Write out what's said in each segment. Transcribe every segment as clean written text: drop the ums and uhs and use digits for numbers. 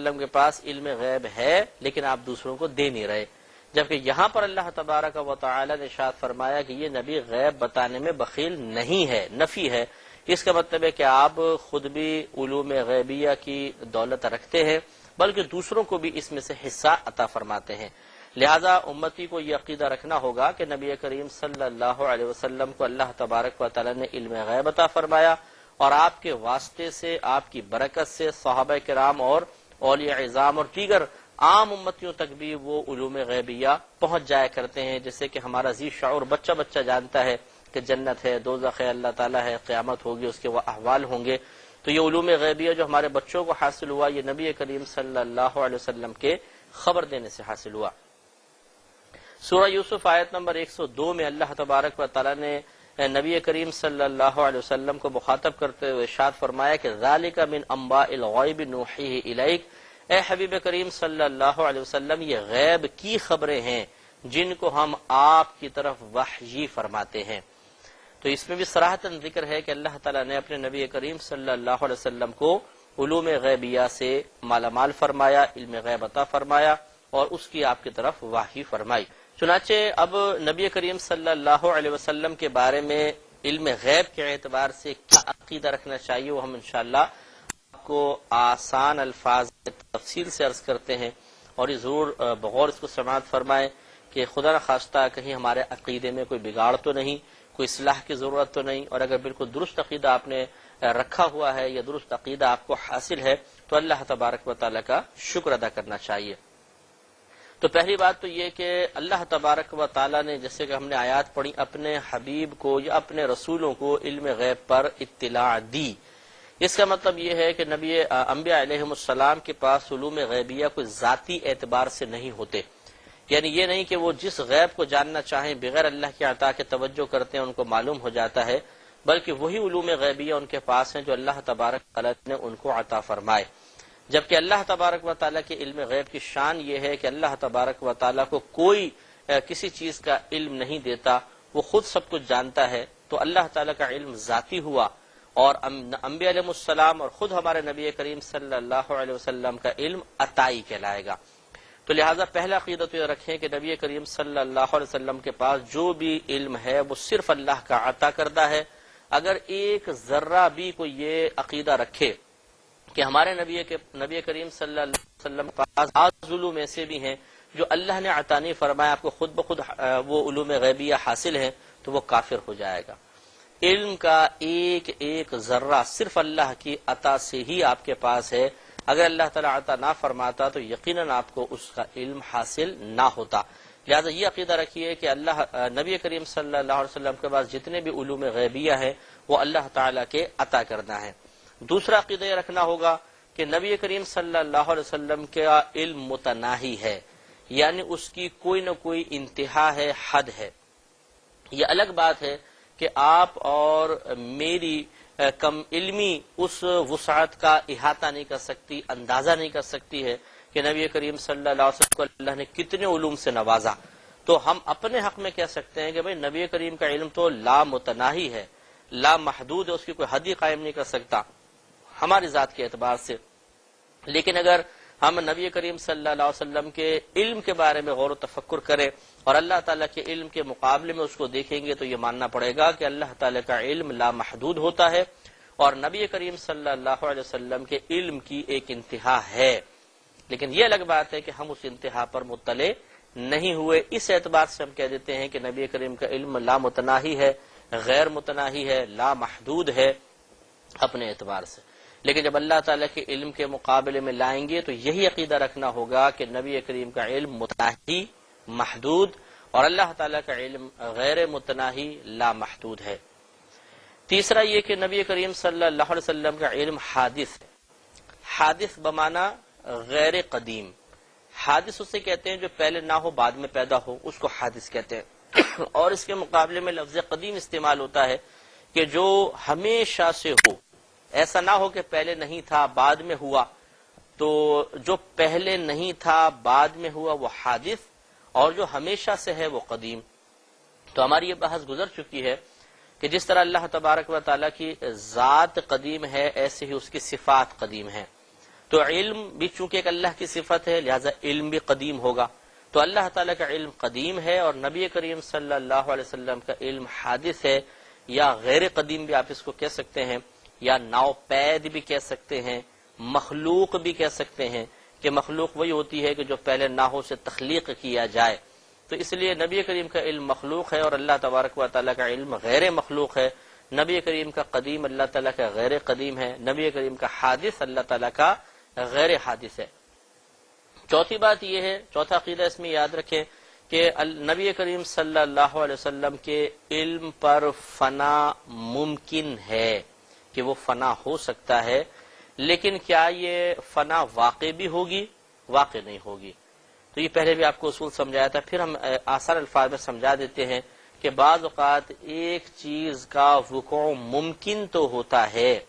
وسلم کے پاس علم غیب ہے لیکن آپ دوسروں کو دے نہیں رہے، جبکہ یہاں پر اللہ تبارک و تعالی نے ارشاد فرمایا کہ یہ نبی غیب بتانے میں بخیل نہیں ہے، نفی ہے۔ اس کا مطلب ہے کہ آپ خود بھی علوم غیبیہ کی دولت رکھتے ہیں بلکہ دوسروں کو بھی اس میں سے حصہ عطا فرماتے ہیں۔ لہذا امتی کو یہ عقیدہ رکھنا ہوگا کہ نبی کریم صلی اللہ علیہ وسلم کو اللہ تبارک و تعالی نے علم غیب عطا فرمایا، اور آپ کے واسطے سے، آپ کی برکت سے صحابہ کرام اور اولیاء اعظام اور دیگر عام امتیوں تک بھی وہ علوم غیبیہ پہنچ جایا کرتے ہیں، جیسے کہ ہمارا ذی شعور بچہ جانتا ہے کہ جنت ہے، دوزخ ہے، اللہ تعالیٰ ہے، قیامت ہوگی، اس کے وہ احوال ہوں گے۔ تو یہ علوم غیبیہ جو ہمارے بچوں کو حاصل ہوا، یہ نبی کریم صلی اللہ علیہ وسلم کے خبر دینے سے حاصل ہوا۔ سورہ یوسف آیت نمبر 102 میں اللہ تبارک و تعالی نے نبی کریم صلی اللہ علیہ وسلم کو مخاطب کرتے ہوئے ارشاد فرمایا کہ ذالک من انباء الغیب نوحیہ الیک، اے حبیب کریم صلی اللہ علیہ وسلم یہ غیب کی خبریں ہیں جن کو ہم آپ کی طرف وحی فرماتے ہیں۔ تو اس میں بھی صراحتاً ذکر ہے کہ اللہ تعالیٰ نے اپنے نبی کریم صلی اللہ علیہ وسلم کو علوم غیبیہ سے مالا مال فرمایا، علم غیب عطا فرمایا اور اس کی آپ کی طرف وحی فرمائی۔ چنانچہ اب نبی کریم صلی اللہ علیہ وسلم کے بارے میں علم غیب کے اعتبار سے کیا عقیدہ رکھنا چاہیے وہ ہم انشاءاللہ آپ کو آسان الفاظ تفصیل سے عرض کرتے ہیں، اور یہ ضرور بغور اس کو سماعت فرمائیں کہ خدا نخواستہ کہیں ہمارے عقیدے میں کوئی بگاڑ تو نہیں، کوئی اصلاح کی ضرورت تو نہیں، اور اگر بالکل درست عقیدہ آپ نے رکھا ہوا ہے یا درست عقیدہ آپ کو حاصل ہے تو اللہ تبارک و تعالیٰ کا شکر ادا کرنا چاہیے۔ تو پہلی بات تو یہ کہ اللہ تبارک و تعالیٰ نے جیسے کہ ہم نے آیات پڑھی اپنے حبیب کو یا اپنے رسولوں کو علم غیب پر اطلاع دی، اس کا مطلب یہ ہے کہ نبی انبیاء علیہم السلام کے پاس علوم غیبیہ کوئی ذاتی اعتبار سے نہیں ہوتے، یعنی یہ نہیں کہ وہ جس غیب کو جاننا چاہیں بغیر اللہ کی عطا کے توجہ کرتے ہیں ان کو معلوم ہو جاتا ہے، بلکہ وہی علوم غیبیہ ان کے پاس ہیں جو اللہ تبارک و تعالیٰ نے ان کو عطا فرمائے۔ جبکہ اللہ تبارک و تعالیٰ کے علم غیب کی شان یہ ہے کہ اللہ تبارک و تعالیٰ کو کوئی کسی چیز کا علم نہیں دیتا، وہ خود سب کچھ جانتا ہے۔ تو اللہ تعالیٰ کا علم ذاتی ہوا، اور انبیاء علیہ السلام اور خود ہمارے نبی کریم صلی اللہ علیہ وسلم کا علم عطائی کہلائے گا۔ تو لہٰذا پہلا عقیدہ تو یہ رکھیں کہ نبی کریم صلی اللہ علیہ وسلم کے پاس جو بھی علم ہے وہ صرف اللہ کا عطا کردہ ہے۔ اگر ایک ذرہ بھی کوئی یہ عقیدہ رکھے کہ ہمارے نبی کریم صلی اللہ علیہ وسلم کے پاس بعض علوم ایسے بھی ہیں جو اللہ نے عطا نہیں فرمایا، آپ کو خود بخود وہ علوم غیبیہ حاصل ہیں، تو وہ کافر ہو جائے گا۔ علم کا ایک ایک ذرہ صرف اللہ کی عطا سے ہی آپ کے پاس ہے، اگر اللہ تعالیٰ عطا نہ فرماتا تو یقیناً آپ کو اس کا علم حاصل نہ ہوتا۔ لہٰذا یہ عقیدہ رکھیے کہ اللہ نبی کریم صلی اللہ علیہ وسلم کے پاس جتنے بھی علوم غیبیہ ہیں وہ اللہ تعالیٰ کے عطا کردہ ہیں۔ دوسرا عقیدہ یہ رکھنا ہوگا کہ نبی کریم صلی اللہ علیہ وسلم کا علم متناہی ہے، یعنی اس کی کوئی نہ کوئی انتہا ہے، حد ہے۔ یہ الگ بات ہے کہ آپ اور میری کم علمی اس وسعت کا احاطہ نہیں کر سکتی، اندازہ نہیں کر سکتی ہے کہ نبی کریم صلی اللہ علیہ وسلم کو اللہ نے کتنے علوم سے نوازا۔ تو ہم اپنے حق میں کہہ سکتے ہیں کہ بھئی نبی کریم کا علم تو لا متناہی ہے، لا محدود ہے، اس کی کوئی حد ہی قائم نہیں کر سکتا ہماری ذات کے اعتبار سے۔ لیکن اگر ہم نبی کریم صلی اللہ علیہ وسلم کے علم کے بارے میں غور و تفکر کریں اور اللہ تعالیٰ کے علم کے مقابلے میں اس کو دیکھیں گے تو یہ ماننا پڑے گا کہ اللہ تعالیٰ کا علم لا محدود ہوتا ہے اور نبی کریم صلی اللہ علیہ وسلم کے علم کی ایک انتہا ہے۔ لیکن یہ الگ بات ہے کہ ہم اس انتہا پر مطلع نہیں ہوئے، اس اعتبار سے ہم کہہ دیتے ہیں کہ نبی کریم کا علم لا متناہی ہے، غیر متناہی ہے، لا محدود ہے اپنے اعتبار سے۔ لیکن جب اللہ تعالیٰ کے علم کے مقابلے میں لائیں گے تو یہی عقیدہ رکھنا ہوگا کہ نبی کریم کا علم متناہی، محدود، اور اللہ تعالیٰ کا علم غیر متناہی، لا محدود ہے۔ تیسرا یہ کہ نبی کریم صلی اللہ علیہ وسلم کا علم حادث ہے۔ حادث بمعنی غیر قدیم۔ حادث اسے کہتے ہیں جو پہلے نہ ہو بعد میں پیدا ہو، اس کو حادث کہتے ہیں۔ اور اس کے مقابلے میں لفظ قدیم استعمال ہوتا ہے کہ جو ہمیشہ سے ہو، ایسا نہ ہو کہ پہلے نہیں تھا بعد میں ہوا۔ تو جو پہلے نہیں تھا بعد میں ہوا وہ حادث، اور جو ہمیشہ سے ہے وہ قدیم۔ تو ہماری یہ بحث گزر چکی ہے کہ جس طرح اللہ تبارک و تعالیٰ کی ذات قدیم ہے ایسے ہی اس کی صفات قدیم ہیں۔ تو علم بھی چونکہ ایک اللہ کی صفت ہے لہذا علم بھی قدیم ہوگا، تو اللہ تعالیٰ کا علم قدیم ہے اور نبی کریم صلی اللہ علیہ وسلم کا علم حادث ہے، یا غیر قدیم بھی آپ اس کو کہہ سکتے ہیں، یا ناپید بھی کہہ سکتے ہیں، مخلوق بھی کہہ سکتے ہیں کہ مخلوق وہی ہوتی ہے کہ جو پہلے نہ ہو سے تخلیق کیا جائے، تو اس لیے نبی کریم کا علم مخلوق ہے اور اللہ تبارک و تعالیٰ کا علم غیر مخلوق ہے۔ نبی کریم کا قدیم اللہ تعالیٰ کا غیر قدیم ہے، نبی کریم کا حادث اللہ تعالیٰ کا غیر حادث ہے۔ چوتھی بات یہ ہے، چوتھا عقیدہ اس میں یاد رکھیں کہ نبی کریم صلی اللہ علیہ وسلم کے علم پر فنا ممکن ہے، کہ وہ فنا ہو سکتا ہے، لیکن کیا یہ فنا واقع بھی ہوگی؟ واقع نہیں ہوگی۔ تو یہ پہلے بھی آپ کو اصول سمجھایا تھا، پھر ہم آسان الفاظ میں سمجھا دیتے ہیں کہ بعض اوقات ایک چیز کا وقوع ممکن تو ہوتا ہے،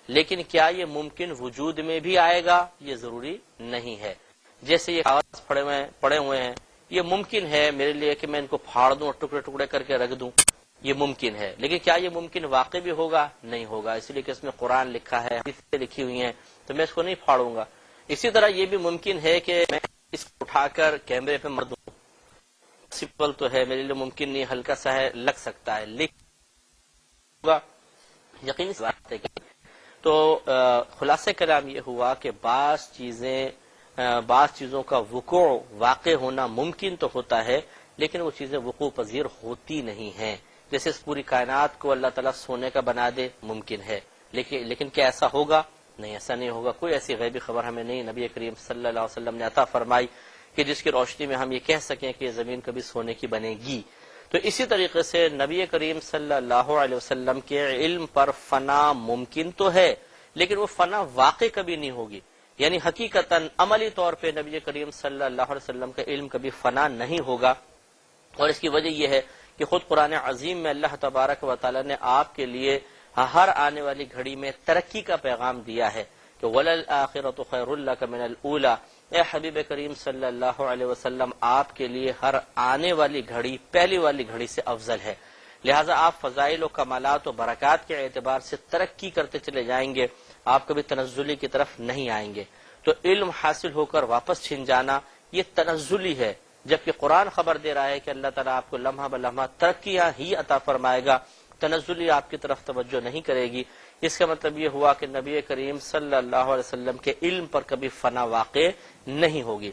لیکن کیا یہ ممکن وجود میں بھی آئے گا؟ یہ ضروری نہیں ہے۔ جیسے یہ کاغذ پڑے ہوئے ہیں، یہ ممکن ہے میرے لیے کہ میں ان کو پھاڑ دوں اور ٹکڑے ٹکڑے کر کے رکھ دوں، یہ ممکن ہے، لیکن کیا یہ ممکن واقع بھی ہوگا؟ نہیں ہوگا، اس لیے کہ اس میں قرآن لکھا ہے، حدیثیں لکھی ہوئی ہیں، تو میں اس کو نہیں پھاڑوں گا۔ اسی طرح یہ بھی ممکن ہے کہ میں اس کو اٹھا کر کیمرے پہ مار دوں، سمپل تو ہے، میرے لیے ممکن نہیں، ہلکا سا ہے، لگ سکتا ہے، ہوگا، یقینی بات ہے۔ تو خلاصہ کلام یہ ہوا کہ بعض چیزوں کا وقوع واقع ہونا ممکن تو ہوتا ہے، لیکن وہ چیزیں وقوع پذیر ہوتی نہیں ہیں۔ جیسے اس پوری کائنات کو اللہ تعالیٰ سونے کا بنا دے، ممکن ہے، لیکن کیا ایسا ہوگا؟ نہیں، ایسا نہیں ہوگا۔ کوئی ایسی غیبی خبر ہمیں نہیں نبی کریم صلی اللہ علیہ وسلم نے عطا فرمائی کہ جس کی روشنی میں ہم یہ کہہ سکیں کہ یہ زمین کبھی سونے کی بنے گی۔ تو اسی طریقے سے نبی کریم صلی اللہ علیہ وسلم کے علم پر فنا ممکن تو ہے، لیکن وہ فنا واقع کبھی نہیں ہوگی، یعنی حقیقتاً عملی طور پہ نبی کریم صلی اللہ علیہ وسلم کا علم کبھی فنا نہیں ہوگا۔ اور اس کی وجہ یہ ہے کہ خود قرآن عظیم میں اللہ تبارک و تعالی نے آپ کے لیے ہر آنے والی گھڑی میں ترقی کا پیغام دیا ہے کہ وَلَلْآخِرَةُ خَيْرٌ لَكَ مِنَ الْأُولَى، اے حبیب کریم صلی اللہ علیہ وسلم، آپ کے لیے ہر آنے والی گھڑی پہلی والی گھڑی سے افضل ہے، لہٰذا آپ فضائل و کمالات و برکات کے اعتبار سے ترقی کرتے چلے جائیں گے، آپ کبھی تنزلی کی طرف نہیں آئیں گے۔ تو علم حاصل ہو کر واپس چھن جانا یہ تنزلی ہے، جبکہ قرآن خبر دے رہا ہے کہ اللہ تعالیٰ آپ کو لمحہ بلمحہ ترقیاں ہی عطا فرمائے گا، تنزلی آپ کی طرف توجہ نہیں کرے گی۔ اس کا مطلب یہ ہوا کہ نبی کریم صلی اللہ علیہ وسلم کے علم پر کبھی فنا واقع نہیں ہوگی۔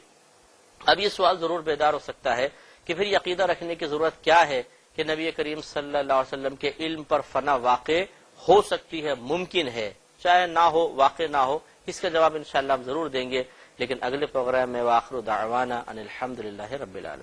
اب یہ سوال ضرور بیدار ہو سکتا ہے کہ پھر یہ عقیدہ رکھنے کی ضرورت کیا ہے کہ نبی کریم صلی اللہ علیہ وسلم کے علم پر فنا واقع ہو سکتی ہے، ممکن ہے، چاہے نہ ہو، واقع نہ ہو۔ اس کا جواب انشاءاللہ ہم ضرور دیں گے، لیکن اگلے پروگرام میں وآخر دعوانا ان الحمدللہ رب العالمین۔